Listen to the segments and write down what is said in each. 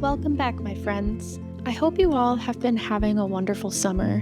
Welcome back, my friends. I hope you all have been having a wonderful summer.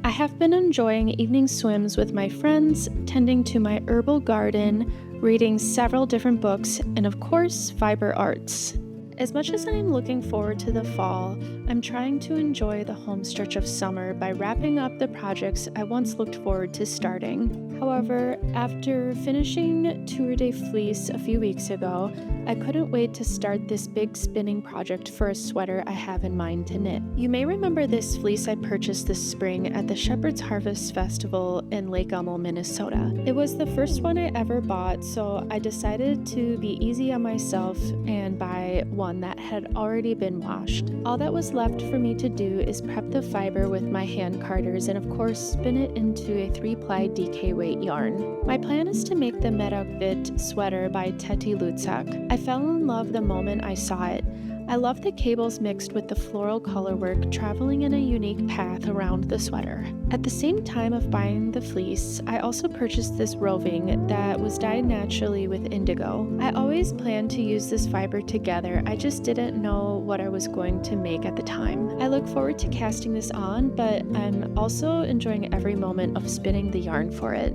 I have been enjoying evening swims with my friends, tending to my herbal garden, reading several different books, and of course, fiber arts. As much as I'm looking forward to the fall, I'm trying to enjoy the home stretch of summer by wrapping up the projects I once looked forward to starting. However, after finishing Tour de Fleece a few weeks ago, I couldn't wait to start this big spinning project for a sweater I have in mind to knit. You may remember this fleece I purchased this spring at the Shepherd's Harvest Festival in Lake Elmo, Minnesota. It was the first one I ever bought, so I decided to be easy on myself and buy one that had already been washed. All that was left for me to do is prep the fiber with my hand carders and of course spin it into a 3-ply DK weight yarn. My plan is to make the Medokvit sweater by Teti Lutsak. I fell in love the moment I saw it. I love the cables mixed with the floral colorwork traveling in a unique path around the sweater. At the same time of buying the fleece, I also purchased this roving that was dyed naturally with indigo. I always planned to use this fiber together, I just didn't know what I was going to make at the time. I look forward to casting this on, but I'm also enjoying every moment of spinning the yarn for it.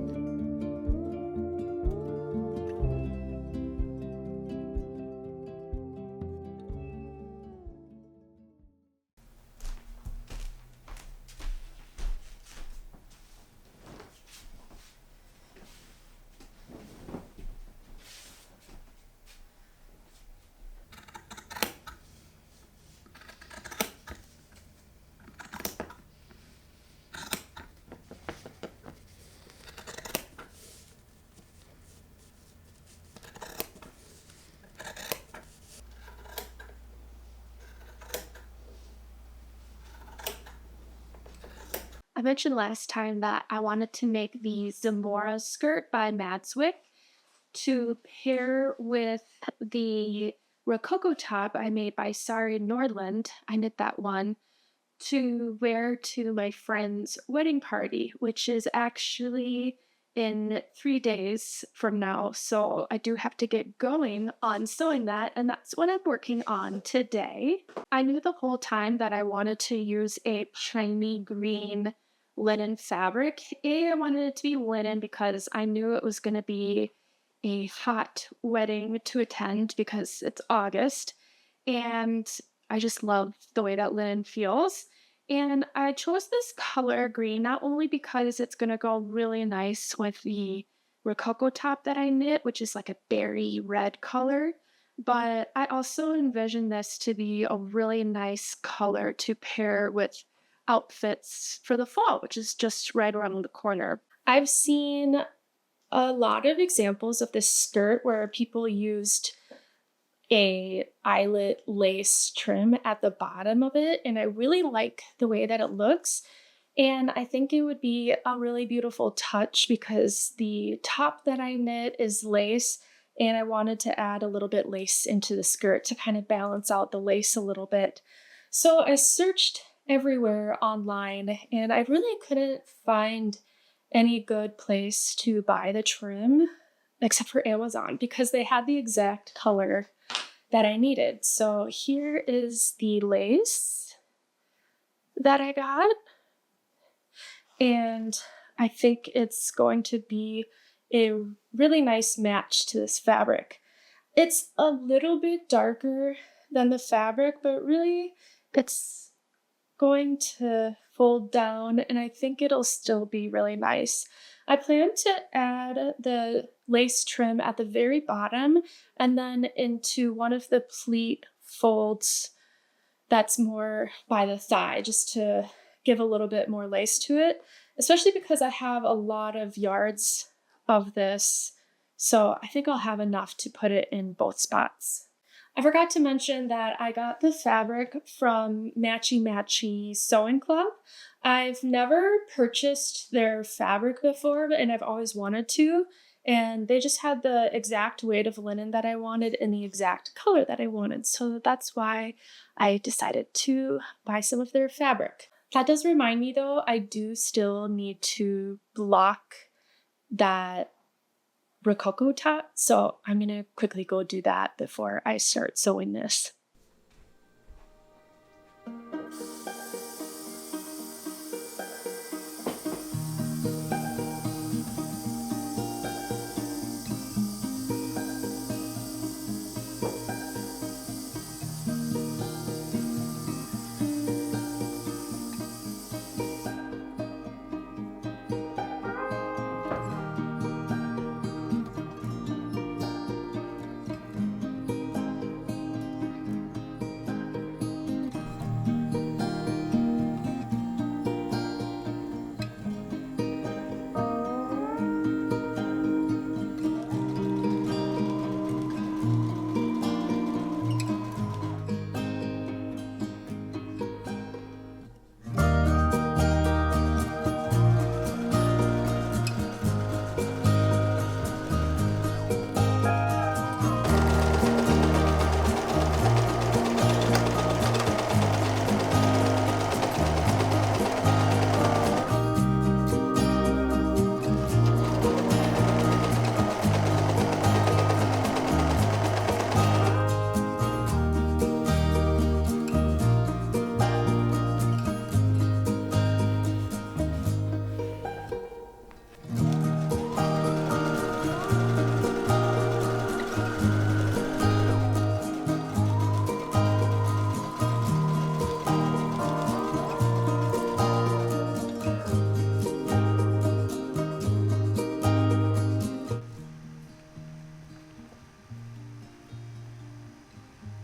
I mentioned last time that I wanted to make the Zamora skirt by Madswick to pair with the Rococo top I made by Sari in Nordlund. I knit that one to wear to my friend's wedding party, which is actually in 3 days from now. So I do have to get going on sewing that, and that's what I'm working on today. I knew the whole time that I wanted to use a shiny green linen fabric. I wanted it to be linen because I knew it was going to be a hot wedding to attend because it's August, and I just love the way that linen feels. And I chose this color green not only because it's going to go really nice with the Rococo top that I knit, which is like a berry red color, but I also envision this to be a really nice color to pair with outfits for the fall, which is just right around the corner. I've seen a lot of examples of this skirt where people used a eyelet lace trim at the bottom of it, and I really like the way that it looks. And I think it would be a really beautiful touch because the top that I knit is lace, and I wanted to add a little bit lace into the skirt to kind of balance out the lace a little bit. So I searched everywhere online, and I really couldn't find any good place to buy the trim except for Amazon because they had the exact color that I needed. So here is the lace that I got, and I think it's going to be a really nice match to this fabric. It's a little bit darker than the fabric, but really it's going to fold down, and I think it'll still be really nice. I plan to add the lace trim at the very bottom and then into one of the pleat folds that's more by the thigh, just to give a little bit more lace to it, especially because I have a lot of yards of this, so I think I'll have enough to put it in both spots. I forgot to mention that I got the fabric from Matchy Sewing Club. I've never purchased their fabric before, and I've always wanted to, and they just had the exact weight of linen that I wanted and the exact color that I wanted, so that's why I decided to buy some of their fabric. That does remind me though, I do still need to block that Rococo top, so I'm gonna quickly go do that before I start sewing this.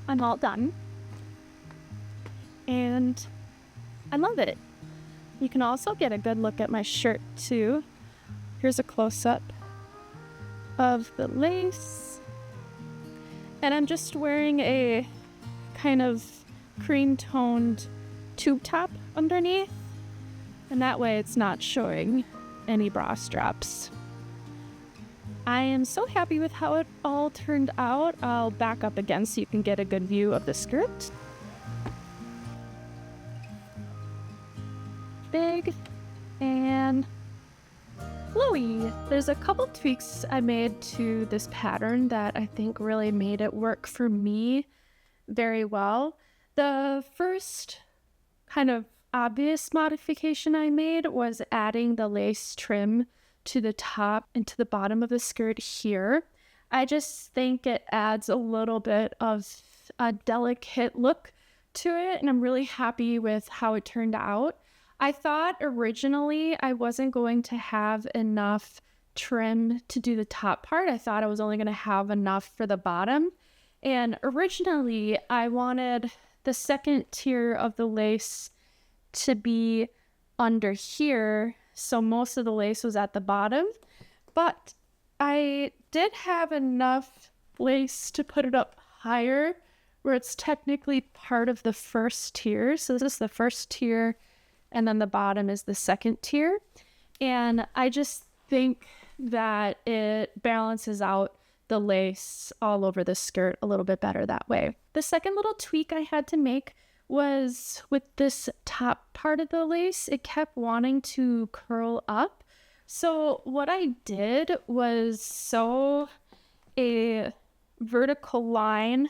I'm all done. And I love it. You can also get a good look at my shirt too. Here's a close-up of the lace. And I'm just wearing a kind of cream-toned tube top underneath. And that way it's not showing any bra straps. I am so happy with how it all turned out. I'll back up again so you can get a good view of the skirt. Big and flowy. There's a couple tweaks I made to this pattern that I think really made it work for me very well. The first kind of obvious modification I made was adding the lace trim to the top and to the bottom of the skirt here. I just think it adds a little bit of a delicate look to it, and I'm really happy with how it turned out. I thought originally I wasn't going to have enough trim to do the top part. I thought I was only going to have enough for the bottom. And originally I wanted the second tier of the lace to be under here, so most of the lace was at the bottom, but I did have enough lace to put it up higher where it's technically part of the first tier. So this is the first tier, and then the bottom is the second tier. And I just think that it balances out the lace all over the skirt a little bit better that way. The second little tweak I had to make was with this top part of the lace, it kept wanting to curl up. So what I did was sew a vertical line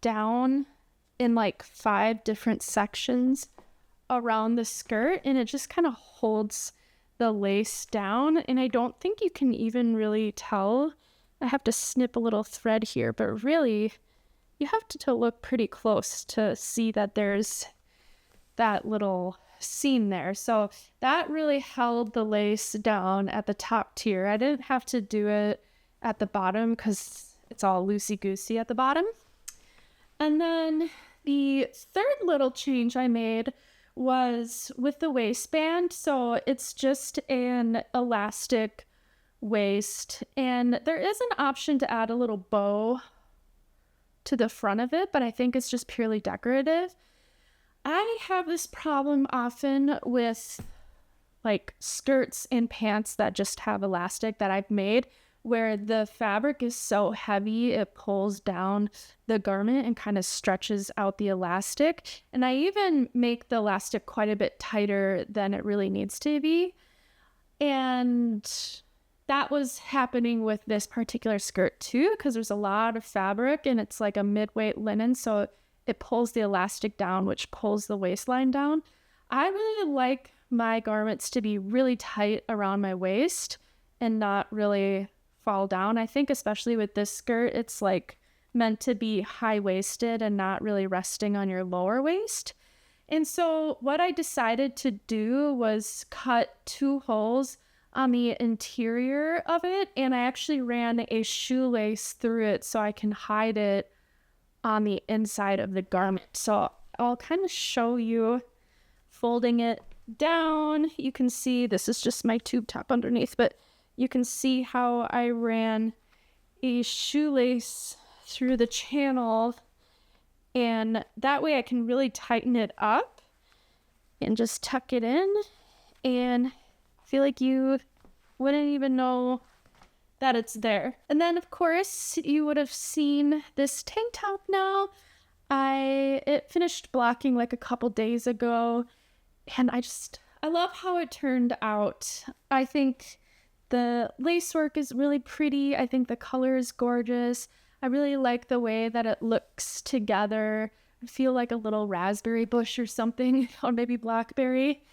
down in like 5 different sections around the skirt, and it just kind of holds the lace down. And I don't think you can even really tell. I have to snip a little thread here, but really you have to look pretty close to see that there's that little seam there. So that really held the lace down at the top tier. I didn't have to do it at the bottom because it's all loosey-goosey at the bottom. And then the third little change I made was with the waistband. So it's just an elastic waist, and there is an option to add a little bow to the front of it, but I think it's just purely decorative. I have this problem often with like skirts and pants that just have elastic that I've made, where the fabric is so heavy it pulls down the garment and kind of stretches out the elastic. And I even make the elastic quite a bit tighter than it really needs to be. And that was happening with this particular skirt too, because there's a lot of fabric and it's like a mid-weight linen, so it pulls the elastic down, which pulls the waistline down. I really like my garments to be really tight around my waist and not really fall down. I think especially with this skirt, it's like meant to be high-waisted and not really resting on your lower waist. And so what I decided to do was cut 2 holes on the interior of it, and I actually ran a shoelace through it so I can hide it on the inside of the garment. So I'll kind of show you folding it down. You can see this is just my tube top underneath, but you can see how I ran a shoelace through the channel, and that way I can really tighten it up and just tuck it in, and feel like you wouldn't even know that it's there. And then of course you would have seen this tank top now. It finished blocking like a couple days ago, and I love how it turned out. I think the lace work is really pretty. I think the color is gorgeous. I really like the way that it looks together. I feel like a little raspberry bush or something, or maybe blackberry.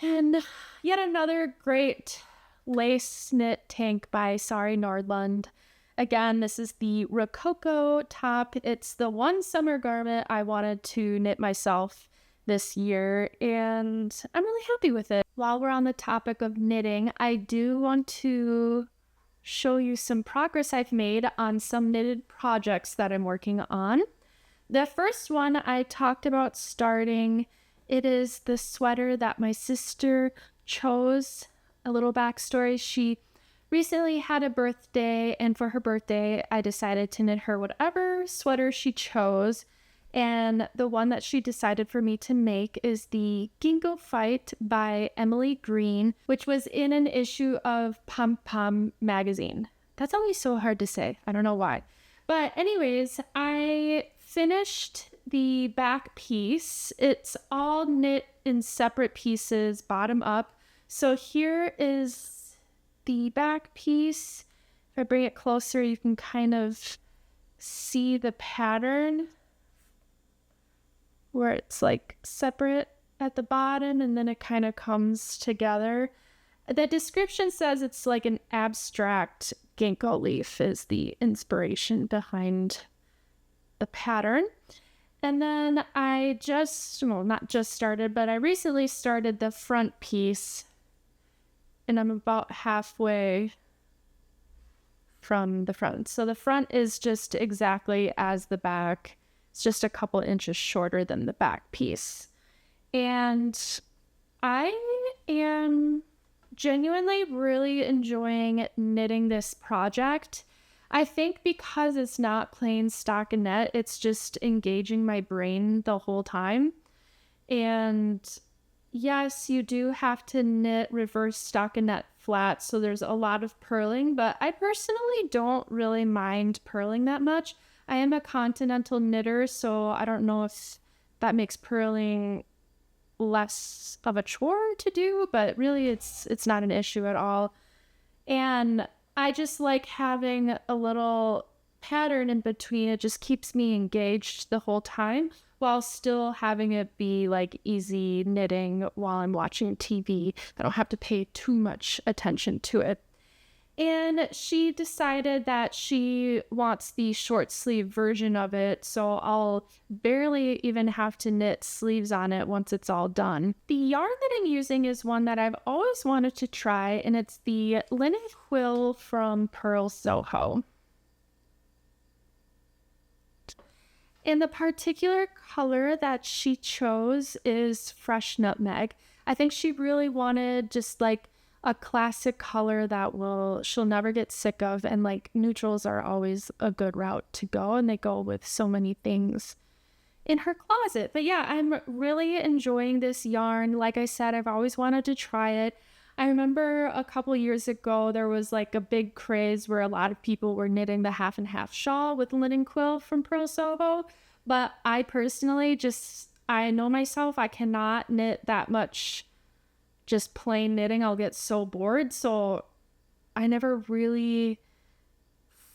And yet another great lace knit tank by Sari Nordlund. Again, this is the Rococo top. It's the one summer garment I wanted to knit myself this year, and I'm really happy with it. While we're on the topic of knitting, I do want to show you some progress I've made on some knitted projects that I'm working on. The first one I talked about starting, it is the sweater that my sister chose. A little backstory, she recently had a birthday, and for her birthday, I decided to knit her whatever sweater she chose. And the one that she decided for me to make is the Gingkophyte by Emily Greene, which was in an issue of Pom Pom magazine. That's always so hard to say. I don't know why. But anyways, I finished the back piece. It's all knit in separate pieces, bottom up. So here is the back piece. If I bring it closer, you can kind of see the pattern where it's like separate at the bottom and then it kind of comes together. The description says it's like an abstract ginkgo leaf is the inspiration behind the pattern. And then I not just started, but I recently started the front piece, and I'm about halfway from the front. So the front is just exactly as the back. It's just a couple inches shorter than the back piece. And I am genuinely really enjoying knitting this project. I think because it's not plain stockinette, it's just engaging my brain the whole time. And yes, you do have to knit reverse stockinette flat, so there's a lot of purling, but I personally don't really mind purling that much. I am a continental knitter, so I don't know if that makes purling less of a chore to do, but really it's not an issue at all. And I just like having a little pattern in between. It just keeps me engaged the whole time while still having it be like easy knitting while I'm watching TV. I don't have to pay too much attention to it. And she decided that she wants the short sleeve version of it, so I'll barely even have to knit sleeves on it once it's all done. The yarn that I'm using is one that I've always wanted to try, and it's the linen quill from Purl Soho. And the particular color that she chose is fresh nutmeg. I think she really wanted just like a classic color that she'll never get sick of, and like neutrals are always a good route to go, and they go with so many things in her closet. But yeah, I'm really enjoying this yarn. Like I said, I've always wanted to try it. I remember a couple years ago there was like a big craze where a lot of people were knitting the half and half shawl with linen quill from Purl Soho, but I personally I know myself, I cannot knit that much just plain knitting. I'll get so bored. So I never really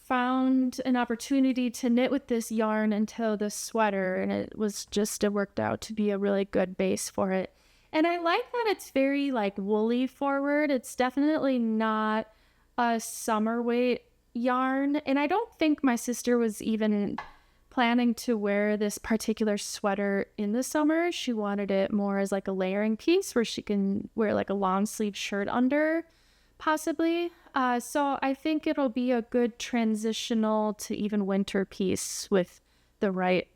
found an opportunity to knit with this yarn until this sweater, and it worked out to be a really good base for it. And I like that it's very like woolly forward. It's definitely not a summer weight yarn, and I don't think my sister was even planning to wear this particular sweater in the summer. She wanted it more as like a layering piece where she can wear like a long sleeve shirt under, possibly. So I think it'll be a good transitional to even winter piece with the right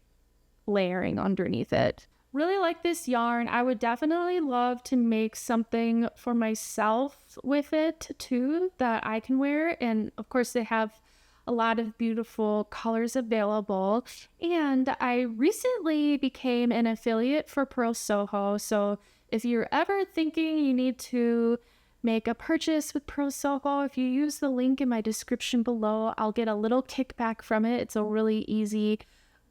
layering underneath it. Really like this yarn. I would definitely love to make something for myself with it too that I can wear. And of course they have a lot of beautiful colors available. And I recently became an affiliate for Purl Soho. So if you're ever thinking you need to make a purchase with Purl Soho, if you use the link in my description below, I'll get a little kickback from it. It's a really easy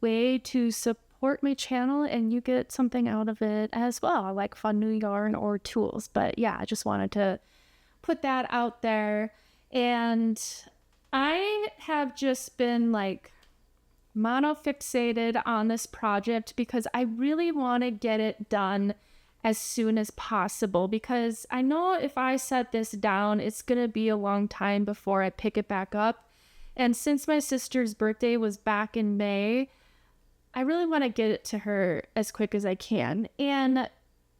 way to support my channel, and you get something out of it as well, like fun new yarn or tools. But yeah, I just wanted to put that out there. And I have just been like monofixated on this project because I really want to get it done as soon as possible, because I know if I set this down, it's going to be a long time before I pick it back up. And since my sister's birthday was back in May, I really want to get it to her as quick as I can. And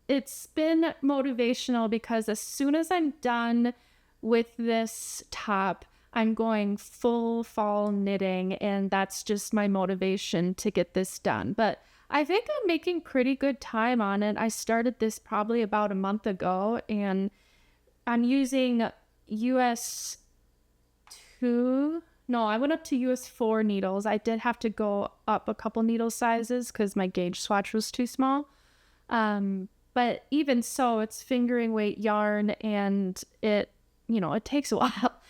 it's been motivational because as soon as I'm done with this top, I'm going full fall knitting, and that's just my motivation to get this done. But I think I'm making pretty good time on it. I started this probably about a month ago, and I'm using US 2. No, I went up to US 4 needles. I did have to go up a couple needle sizes because my gauge swatch was too small. But even so, it's fingering weight yarn, and it takes a while.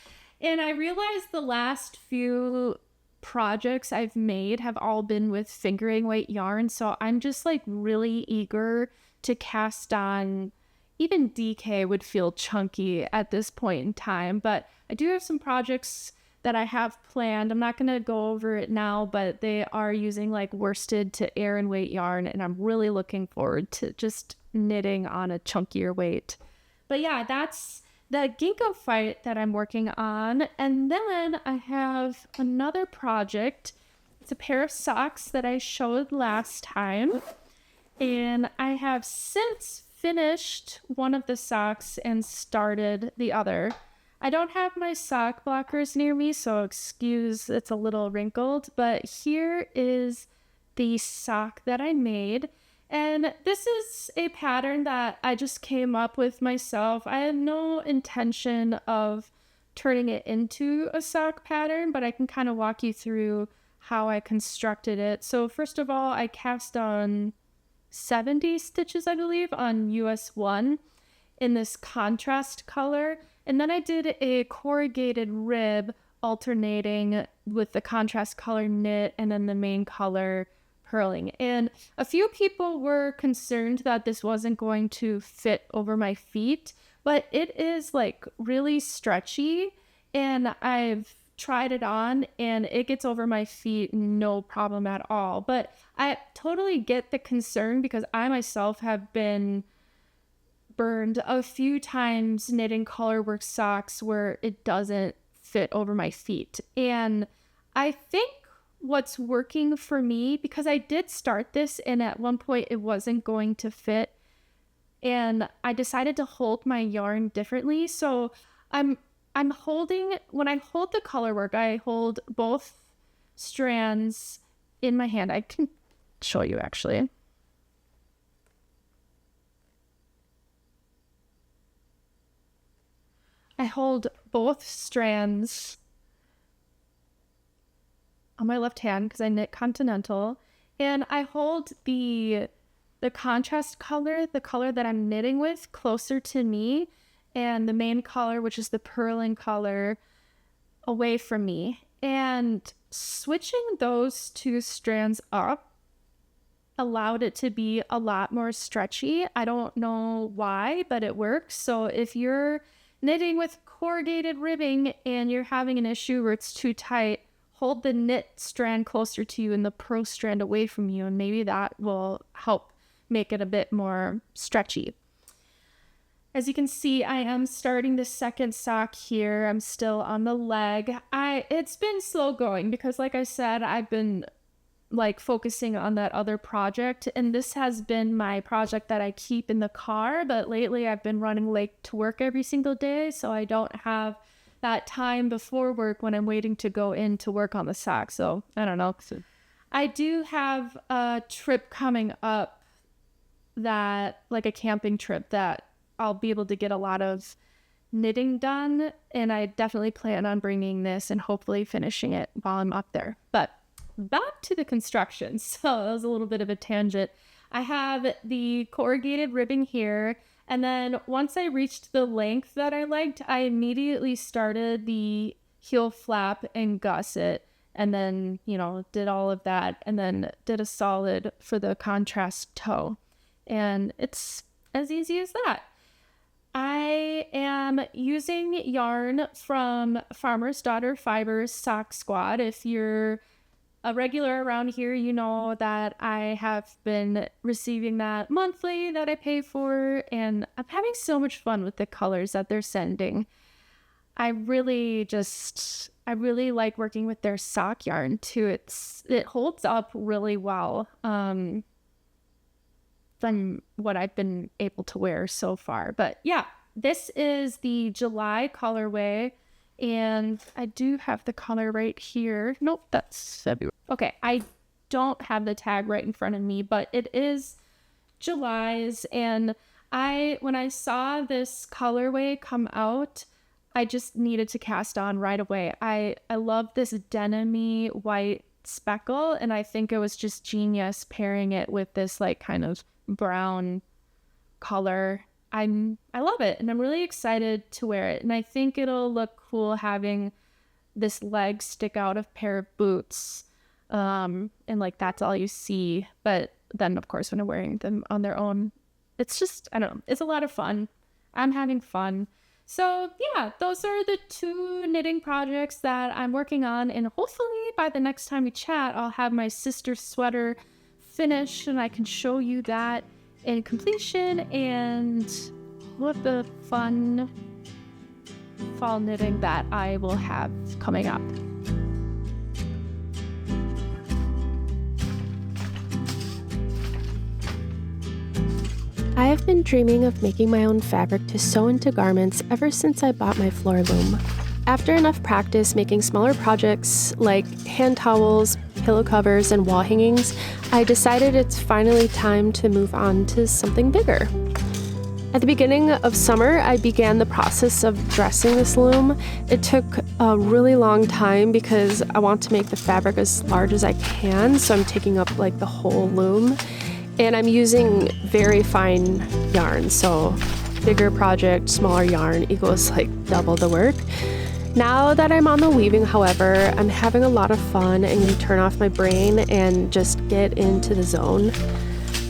And I realized the last few projects I've made have all been with fingering weight yarn. So I'm just like really eager to cast on. Even DK would feel chunky at this point in time, but I do have some projects that I have planned. I'm not going to go over it now, but they are using like worsted to air and weight yarn, and I'm really looking forward to just knitting on a chunkier weight. But yeah, that's the Gingkophyte that I'm working on. And then I have another project. It's a pair of socks that I showed last time, and I have since finished one of the socks and started the other. I don't have my sock blockers near me, so excuse it's a little wrinkled, but here is the sock that I made. And this is a pattern that I just came up with myself. I had no intention of turning it into a sock pattern, but I can kind of walk you through how I constructed it. So first of all, I cast on 70 stitches, I believe, on US 1 in this contrast color. And then I did a corrugated rib alternating with the contrast color knit and then the main color purling. And a few people were concerned that this wasn't going to fit over my feet, but it is like really stretchy, and I've tried it on and it gets over my feet no problem at all. But I totally get the concern because I myself have been burned a few times knitting colorwork socks where it doesn't fit over my feet. And I think what's working for me, because I did start this and at one point it wasn't going to fit, and I decided to hold my yarn differently. So I'm holding, when I hold the colorwork, I hold both strands in my hand. I can show you actually. I hold both strands on my left hand because I knit continental, and I hold the contrast color, the color that I'm knitting with, closer to me, and the main color, which is the purling color, away from me. And switching those two strands up allowed it to be a lot more stretchy. I don't know why, but it works. So if you're knitting with corrugated ribbing and you're having an issue where it's too tight, hold the knit strand closer to you and the purl strand away from you, and maybe that will help make it a bit more stretchy. As you can see, I am starting the second sock here. I'm still on the leg. It's been slow going because, like I said, I've been like focusing on that other project, and this has been my project that I keep in the car, but lately I've been running late to work every single day, so I don't have that time before work when I'm waiting to go in to work on the sock. So I don't know. I do have a trip coming up, that like a camping trip, that I'll be able to get a lot of knitting done, and I definitely plan on bringing this and hopefully finishing it while I'm up there. But back to the construction. So that was a little bit of a tangent. I have the corrugated ribbing here, and then once I reached the length that I liked, I immediately started the heel flap and gusset, and then, did all of that, and then did a solid for the contrast toe. And it's as easy as that. I am using yarn from Farmer's Daughter Fibers Sock Squad. If you're a regular around here, you know that I have been receiving that monthly that I pay for, and I'm having so much fun with the colors that they're sending. I really like working with their sock yarn too. It holds up really well from what I've been able to wear so far. But yeah, this is the July colorway, And I do have the color right here. Nope, that's February. Okay, I don't have the tag right in front of me, but it is July's. And when I saw this colorway come out, I just needed to cast on right away. I love this denim-y white speckle, and I think it was just genius pairing it with this like kind of brown color. I love it, and I'm really excited to wear it. And I think it'll look cool having this leg stick out of pair of boots, and like that's all you see. But then of course when I'm wearing them on their own, it's just, I don't know, it's a lot of fun. I'm having fun. So yeah, those are the 2 knitting projects that I'm working on, and hopefully by the next time we chat I'll have my sister's sweater finished and I can show you that in completion, and what the fun fall knitting that I will have coming up. I have been dreaming of making my own fabric to sew into garments ever since I bought my floor loom. After enough practice making smaller projects like hand towels, pillow covers, and wall hangings, I decided it's finally time to move on to something bigger. At the beginning of summer, I began the process of dressing this loom. It took a really long time because I want to make the fabric as large as I can, so I'm taking up like the whole loom. And I'm using very fine yarn, so bigger project, smaller yarn equals like double the work. Now that I'm on the weaving, however, I'm having a lot of fun and can turn off my brain and just get into the zone.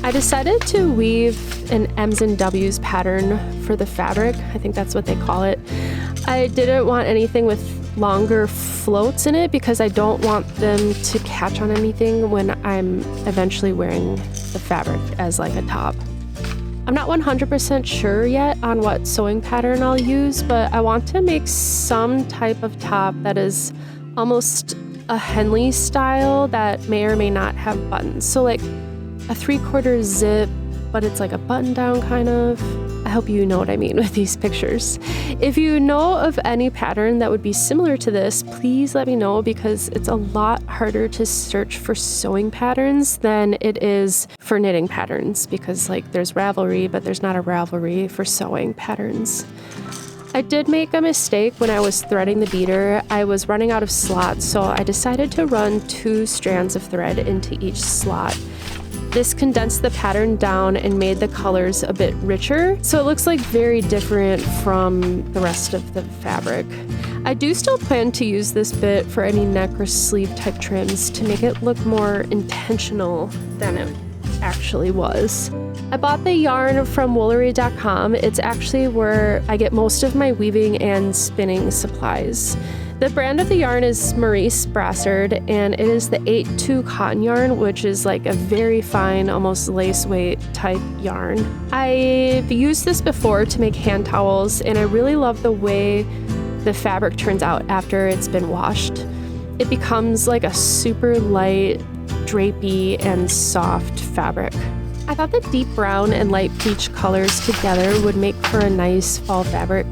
I decided to weave an M's and W's pattern for the fabric. I think that's what they call it. I didn't want anything with longer floats in it because I don't want them to catch on anything when I'm eventually wearing the fabric as like a top. I'm not 100% sure yet on what sewing pattern I'll use, but I want to make some type of top that is almost a Henley style that may or may not have buttons. So like a 3/4 zip, but it's like a button down kind of. I hope you know what I mean with these pictures. If you know of any pattern that would be similar to this, please let me know, because it's a lot harder to search for sewing patterns than it is for knitting patterns, because like there's Ravelry, but there's not a Ravelry for sewing patterns. I did make a mistake when I was threading the beater. I was running out of slots, so I decided to run 2 strands of thread into each slot. This condensed the pattern down and made the colors a bit richer, so it looks like very different from the rest of the fabric. I do still plan to use this bit for any neck or sleeve type trims to make it look more intentional than it actually was. I bought the yarn from Woolery.com. It's actually where I get most of my weaving and spinning supplies. The brand of the yarn is Maurice Brassard, and it is the 8-2 cotton yarn, which is like a very fine, almost lace weight type yarn. I've used this before to make hand towels, and I really love the way the fabric turns out after it's been washed. It becomes like a super light, drapey, and soft fabric. I thought the deep brown and light peach colors together would make for a nice fall fabric,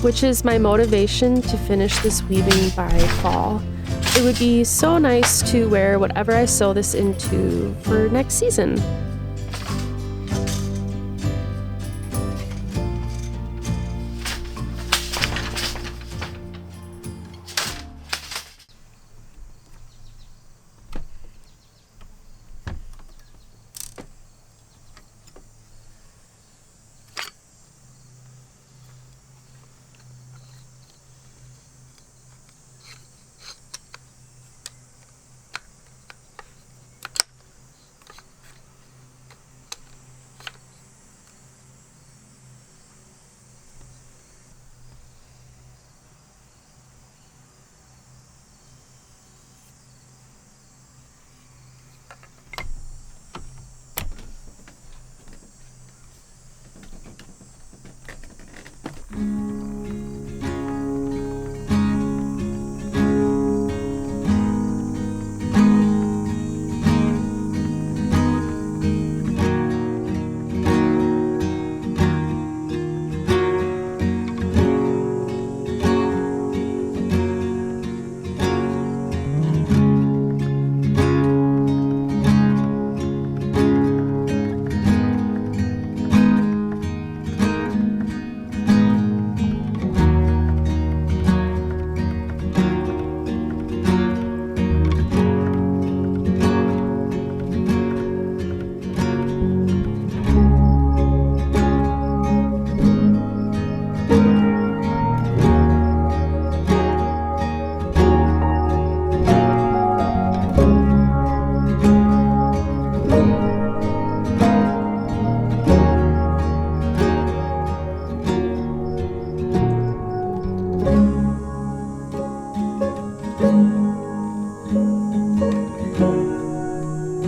which is my motivation to finish this weaving by fall. It would be so nice to wear whatever I sew this into for next season.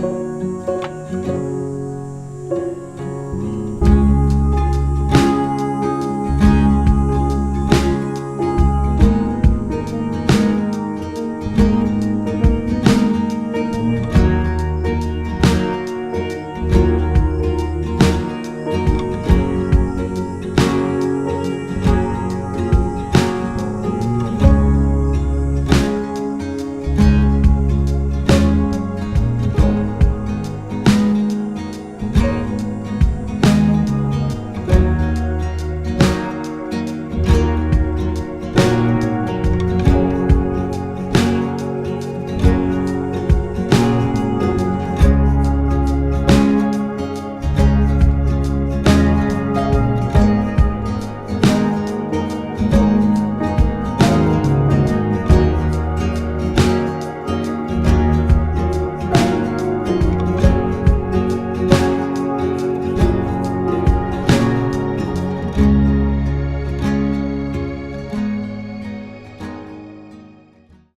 you.